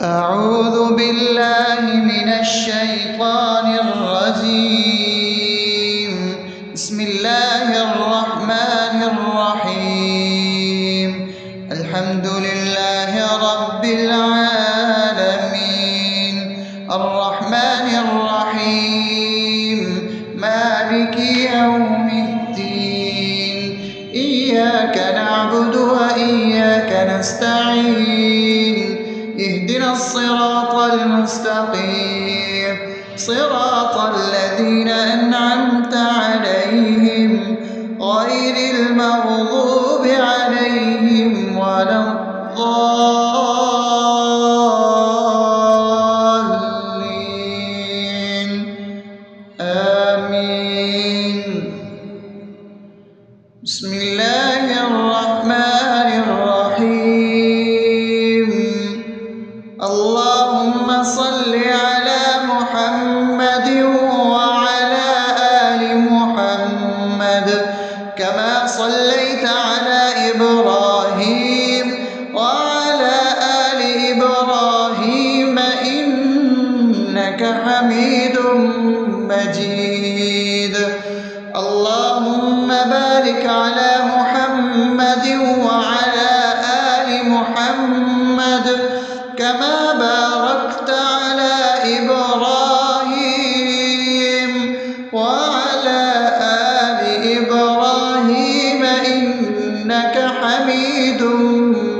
أعوذ بالله من الشيطان الرجيم. بسم الله الرحمن الرحيم. الحمد لله رب العالمين، الرحمن الرحيم، مالك يوم الدين. إياك نعبد وإياك نستعين، اهدنا الصراط المستقيم، صراط الذين أنعمت عليهم غير المغضوب عليهم ولا الضالين. آمين. بسم الله الرحمن الرحيم. اللهم صل على محمد وعلى آل محمد كما صليت على إبراهيم وعلى آل إبراهيم إنك حميد مجيد. اللهم بارك على محمد وعلى آل محمد كما باركت على إبراهيم وعلى آل إبراهيم إنك حميد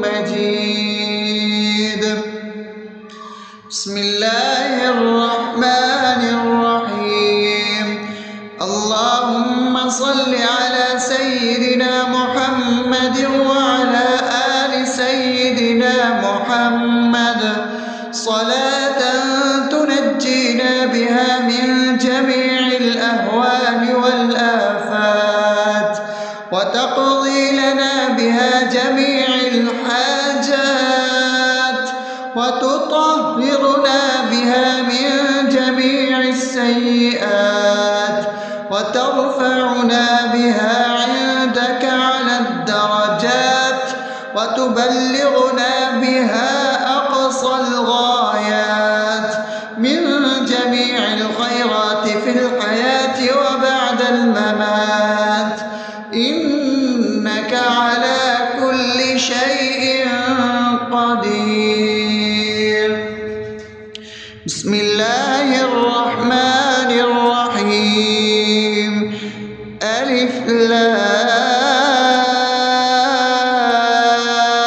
مجيد. بسم الله الرحمن الرحيم. اللهم صل على سيدنا محمد وعلى آل سيدنا محمد صلاة تنجينا بها من جميع الأهوال والآفات، وتقضي لنا بها جميع الحاجات، وتطهرنا بها من جميع السيئات، وترفعنا بها عندك على الدرجات، وتبلغنا بها أقصى الغايات من جميع الخيرات في الحياة وبعد الممات، إنك على كل شيء قدير. بسم الله الرحمن الرحيم. ألف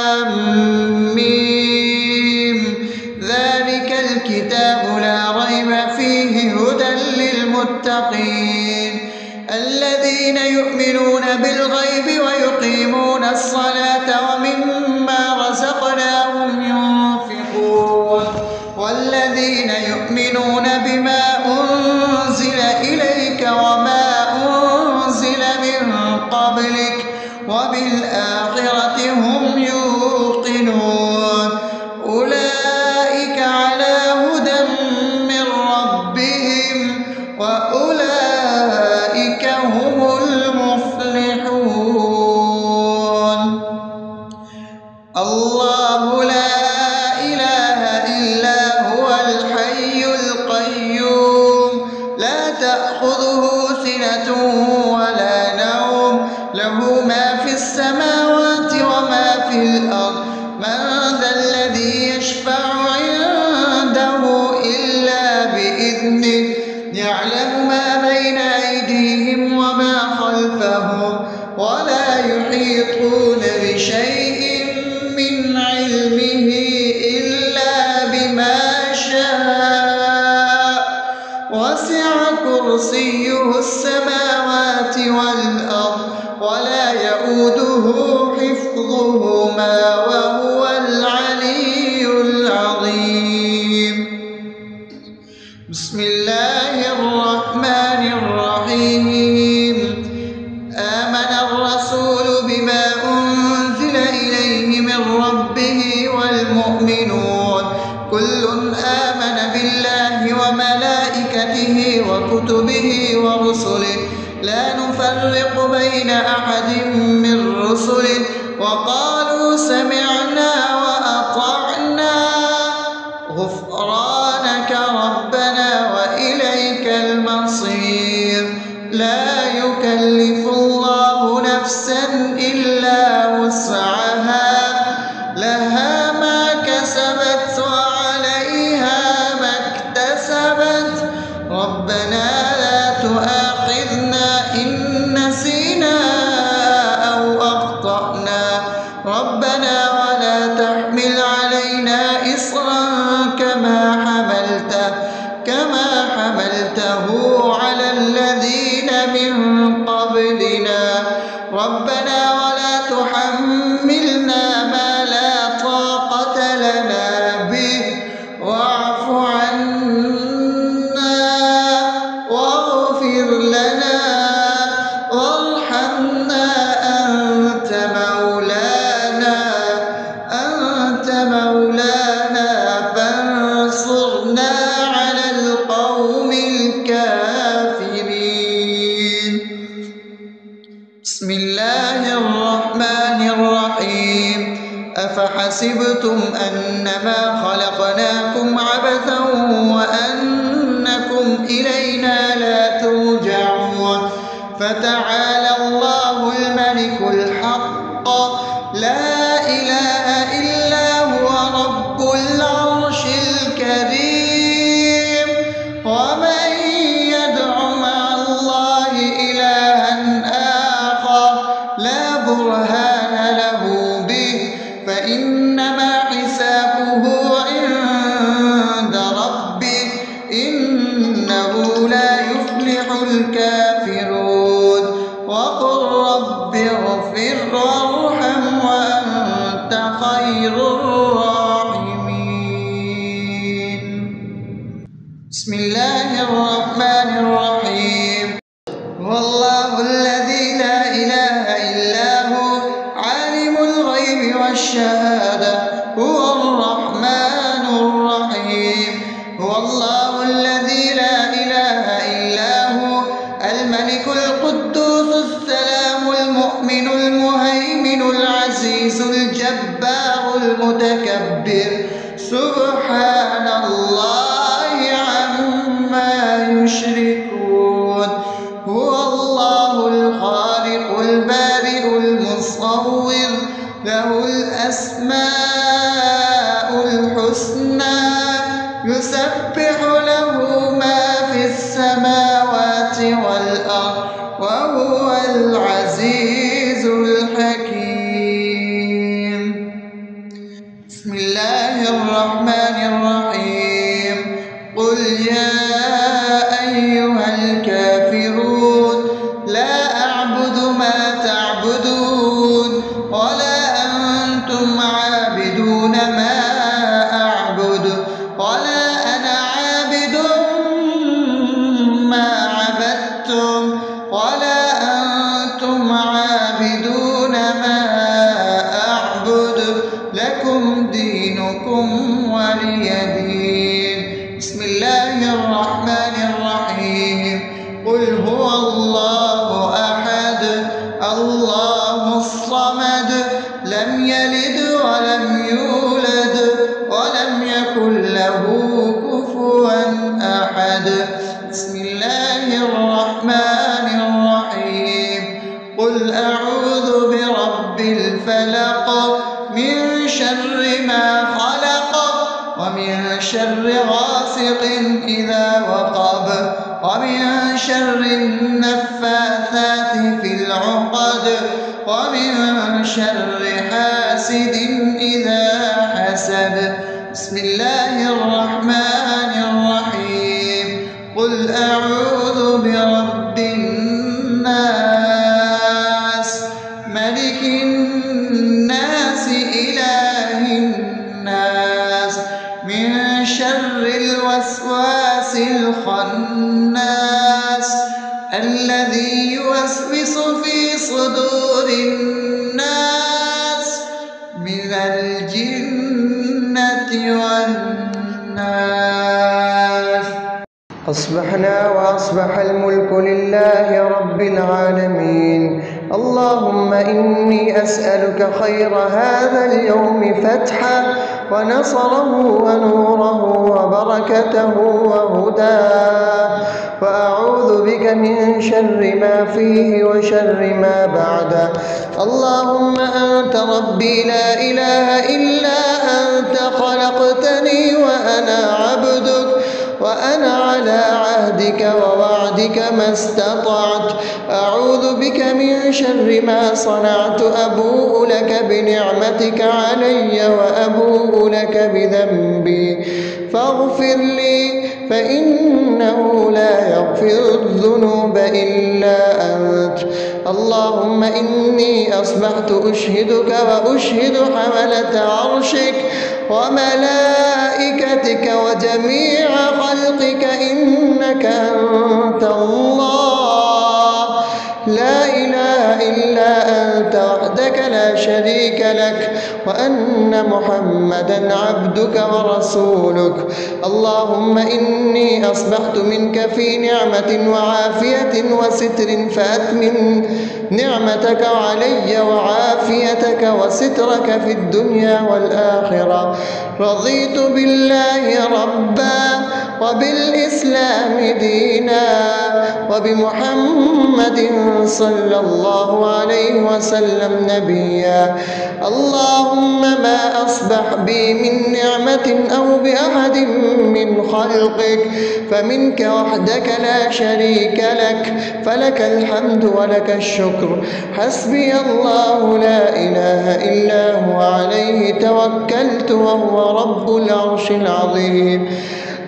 لام ميم. ذلك الكتاب لا ريب فيه هدى للمتقين الذين يؤمنون بالغيب ويقيمون الصلاة ومما رزقناهم ينفقون والذين يؤمنون بما أنزل إليك وما أنزل من قبلك وبالآخرة هم يوقنون أولئك على هدى من ربهم وأولئك هم المفلحون. الله لا إله إلا هو الحي القيوم لا تأخذه سنة ولا نوم له ما في السماوات وما في الأرض من ذا الذي يشفع عنده إلا بإذنه يعلم ما بين أيديهم وما خلفهم ولا يحيطون بشيء من علمه إلا بما شاء وسع كرسيه السماوات والأرض ولا يؤوده حفظهما وهو العلي العظيم. بسم الله الرحمن الرحيم. آمن الرسول بما أنزل إليه من ربه والمؤمنون كل آمن بالله وملائكته وكتبه ورسله لا نفرق بين أحد من رسله وقالوا سمعنا وأطعنا حسبتم أنما خلقناكم عبثا وأنكم إلينا لا ترجعون فتعالى الله الملك الحق لا إله إلا هو رب العرش الكريم ومن يدع مع الله إلها آخر لا برهان له به فإنما حسابه عند ربه إنه لا يفلح الكافرون وقل رب اغفر وارحم وأنت خير الراحمين. بسم الله الرحمن الرحيم. هو الله الذي لا إله إلا هو عالم الغيب والشهادة هو الرحمن الرحيم. هو الله الذي لا إله إلا هو الملك القدوس السلام المؤمن المهيمن العزيز الجبار المتكبر سبحان الله عما يشركون. هو الله الخالق البارئ المصور له الأسماء الحسنى يسبح له ما في السماوات والأرض وهو العزيز الحكيم. بسم الله الرحمن الرحيم. قل يا أيها الكافرون لا أعبد ما تعبدون ولا أنتم عابدون ما أعبد ولا أنا عابد ما عبدتم ولا أنتم عابدون ما أعبد لكم دينكم ولي دين. بسم الله الرحمن الرحيم. قل هو الله أحد الله الصمد لم يلد ولم يولد ولم يكن له كفوا أحد. بسم الله الرحمن الرحيم. قل أعوذ برب الفلق من شر ما خلق ومن شر غاسق إذا وقب ومن شر النفاثات في العقد ومن شر حاسد إذا حسد. بسم الله الرحمن الرحيم. قل أعوذ برب الناس ملك الناس إله الناس من شر الوسواس الخناس الذي يوسوس في صدور الناس من الجنة والناس. أصبحنا وأصبح الملك لله رب العالمين. اللهم إني أسألك خير هذا اليوم فتحه ونصره ونوره وبركته وهداه وأعوذ بك من شر ما فيه وشر ما بعده. اللهم أنت ربي لا إله إلا أنت خلقتني وأنا عبدك وأنا على عهدك ووعدك ما استطعت. أعوذ بك من شر ما صنعت. أبوء لك بنعمتك علي وأبوء لك بذنبي فاغفر لي فإنه لا يغفر الذنوب إلا أنت. اللهم إني أصبحت أشهدك وأشهد حملة عرشك وملائكتك وجميع خلقك إنك أنت الله لا إله إلا أنت وحدك لا لا شريك لك وأن محمدا عبدك ورسولك. اللهم إني أصبحت منك في نعمة وعافية وستر فأتمم نعمتك علي وعافيتك وسترك في الدنيا والآخرة. رضيت بالله ربا وبالإسلام دينا وبمحمد صلى الله عليه وسلم نبيا. اللهم ما أصبح بي من نعمة أو بأحد من خلقك فمنك وحدك لا شريك لك، فلك الحمد ولك الشكر. حسبي الله لا إله إلا هو عليه توكلت وهو رب العرش العظيم.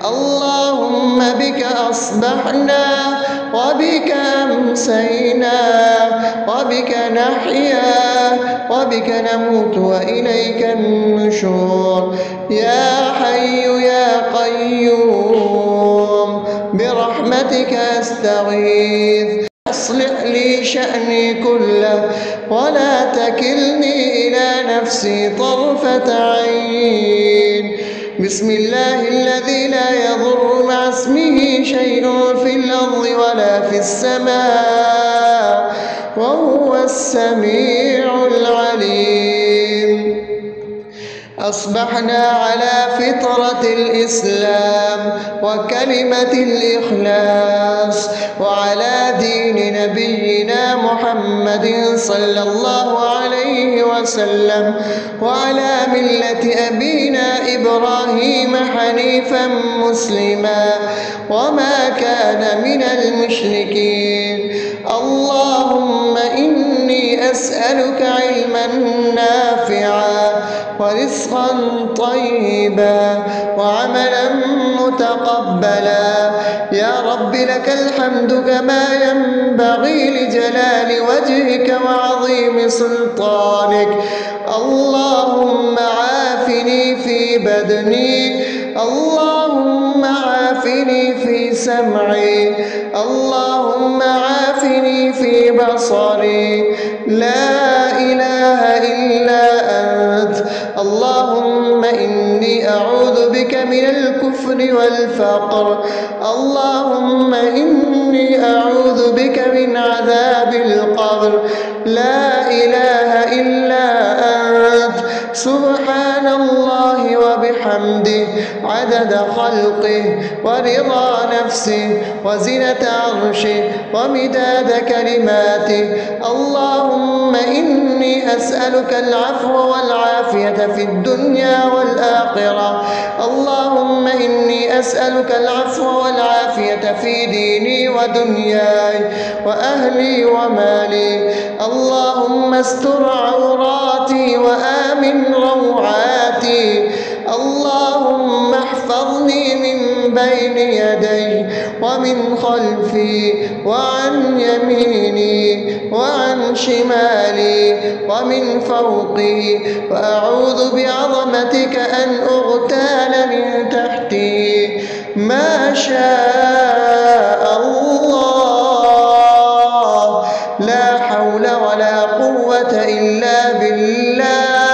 اللهم بك أصبحنا وبك أمسينا وبك نحيا وبك نموت وإليك النشور. يا حي يا قيوم برحمتك أستغيث، أصلح لي شأني كله ولا تكلني إلى نفسي طرفة عين. بسم الله الذي لا يضر مع اسمه شيء في الأرض ولا في السماء وهو السميع العليم. أصبحنا على فطرة الإسلام وكلمة الإخلاص وعلى دين نبينا محمد صلى الله عليه وسلم وعلى ملة أبينا إبراهيم حنيفا مسلما وما كان من المشركين. اللهم إني أسألك علما نافعا ورزقا طيبا وعملا متقبلا. يا رب لك الحمد كما ينبغي لجلال وجهك وعظيم سلطانك. اللهم عافني في بدني، اللهم عافني في سمعي، اللهم عافني في بصري. لا إله إلا أنت. اللهم إني أعوذ بك من الكفر والفقر. اللهم إني أعوذ بك من عذاب القبر. لا إله إلا أنت. سبحان الله وبحمده عدد خلقه ورضا نفسه وزنة عرشه ومداد كلماته. اللهم إني أسألك العفو والعافية في الدنيا والآخرة. اللهم إني أسألك العفو والعافية في ديني ودنياي وأهلي ومالي. اللهم استر عوراتي وآمن روعاتي. اللهم احفظني من بين يدي ومن خلفي وعن يميني وعن شمالي ومن فوقي، وأعوذ بعظمتك أن أغتال من تحتي. ما شاء الله، لا حول ولا قوة إلا بالله.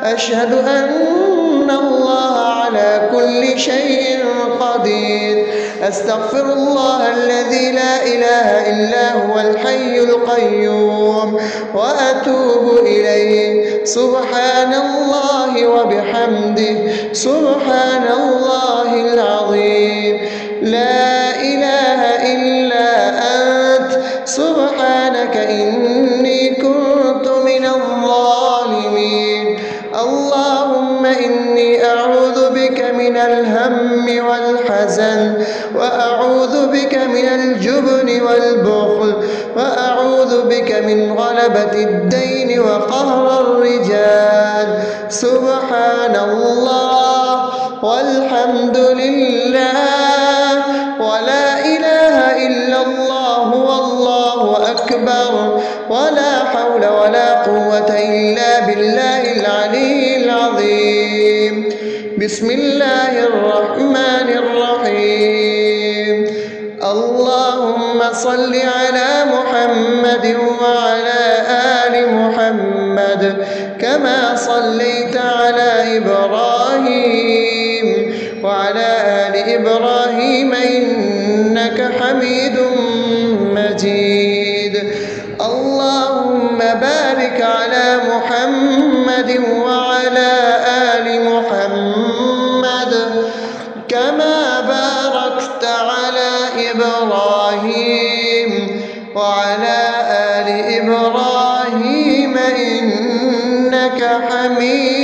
أشهد أن الله على كل شيء قدير. أستغفر الله الذي لا إله إلا هو الحي القيوم وأتوب إليه. سبحان الله وبحمده سبحان الله العظيم. لا إله إلا أنت. سبحانك إني كنت من الظالمين. اللهم إني أعوذ بك من الهم والحزن، وأعوذ بك من الجبن والبخل، وأعوذ بك من غلبة الدين وقهر الرجال. سبحان الله والحمد لله ولا إله إلا الله والله أكبر ولا حول ولا قوة إلا بالله العلي العظيم. بسم الله الرحمن الرحيم. اللهم صل على محمد وعلى آل محمد كما صليت على إبراهيم وعلى آل إبراهيم إنك حميد مجيد. اللهم بارك على محمد وعلى آل محمد كما باركت على إبراهيم وعلى آل إبراهيم إنك حميد